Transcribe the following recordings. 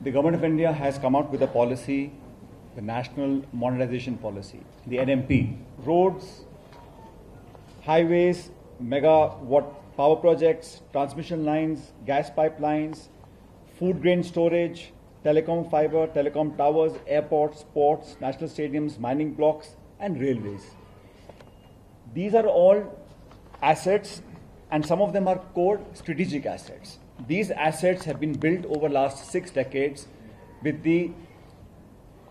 The Government of India has come out with a policy, the National Modernization Policy, the NMP. Roads, highways, megawatt power projects, transmission lines, gas pipelines, food grain storage, telecom fiber, telecom towers, airports, ports, national stadiums, mining blocks, and railways. These are all assets, and some of them are core strategic assets. These assets have been built over the last 6 decades with the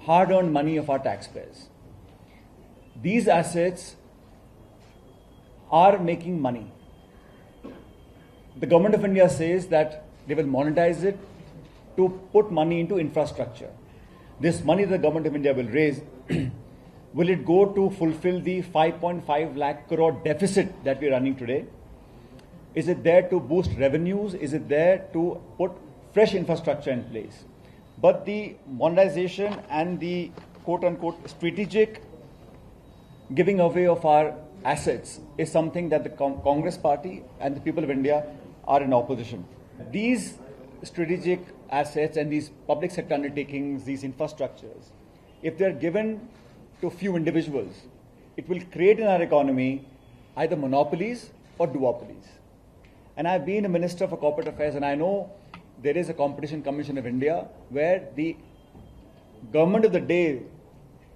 hard-earned money of our taxpayers. These assets are making money. The Government of India says that they will monetize it to put money into infrastructure. This money the Government of India will raise, will it go to fulfill the 5.5 lakh crore deficit that we are running today? Is it there to boost revenues? Is it there to put fresh infrastructure in place? But the monetization and the quote-unquote strategic giving away of our assets is something that the Congress party and the people of India are in opposition. These strategic assets and these public sector undertakings, these infrastructures, if they are given to few individuals, it will create in our economy either monopolies or duopolies. And I've been a Minister for Corporate Affairs, and I know there is a Competition Commission of India where the government of the day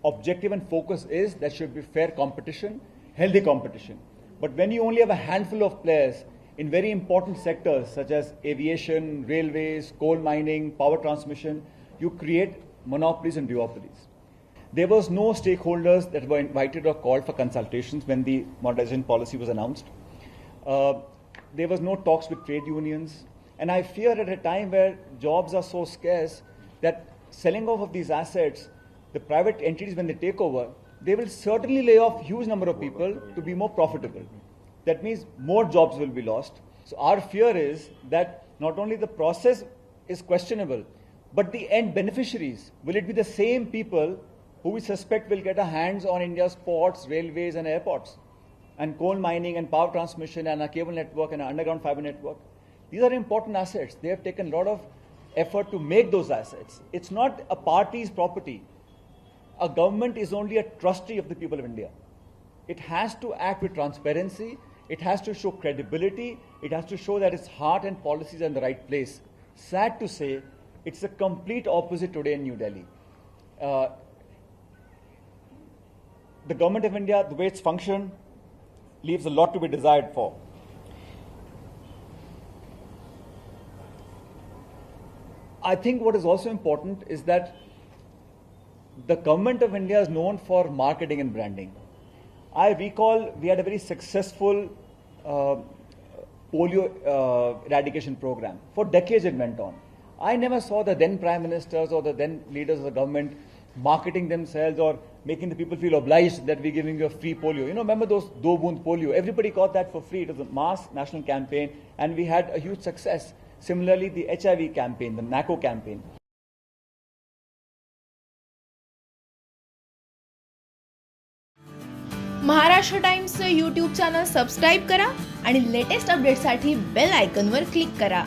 objective and focus is there should be fair competition, healthy competition. But when you only have a handful of players in very important sectors such as aviation, railways, coal mining, power transmission, you create monopolies and duopolies. There was no stakeholders that were invited or called for consultations when the modernization policy was announced. There was no talks with trade unions. And I fear at a time where jobs are so scarce that selling off of these assets, the private entities, when they take over, they will certainly lay off huge number of people to be more profitable. That means more jobs will be lost. So our fear is that not only the process is questionable, but the end beneficiaries, will it be the same people who we suspect will get a hands on India's ports, railways and airports, and coal mining and power transmission and our cable network and our underground fiber network? These are important assets. They have taken a lot of effort to make those assets. It's not a party's property. A government is only a trustee of the people of India. It has to act with transparency. It has to show credibility. It has to show that its heart and policies are in the right place. Sad to say, it's the complete opposite today in New Delhi. The Government of India, the way it's functioned, leaves a lot to be desired for. I think what is also important is that the Government of India is known for marketing and branding. I recall we had a very successful polio eradication program. For decades it went on. I never saw the then Prime Ministers or the then leaders of the government marketing themselves or making the people feel obliged that we're giving you a free polio. You know, remember those Do Boond polio? Everybody got that for free. It was a mass national campaign and we had a huge success. Similarly, the HIV campaign, the NACO campaign. Maharashtra टाइम्सचं YouTube channel subscribe करा आणि latest अपडेटसाठी bell आयकॉनवर click करा.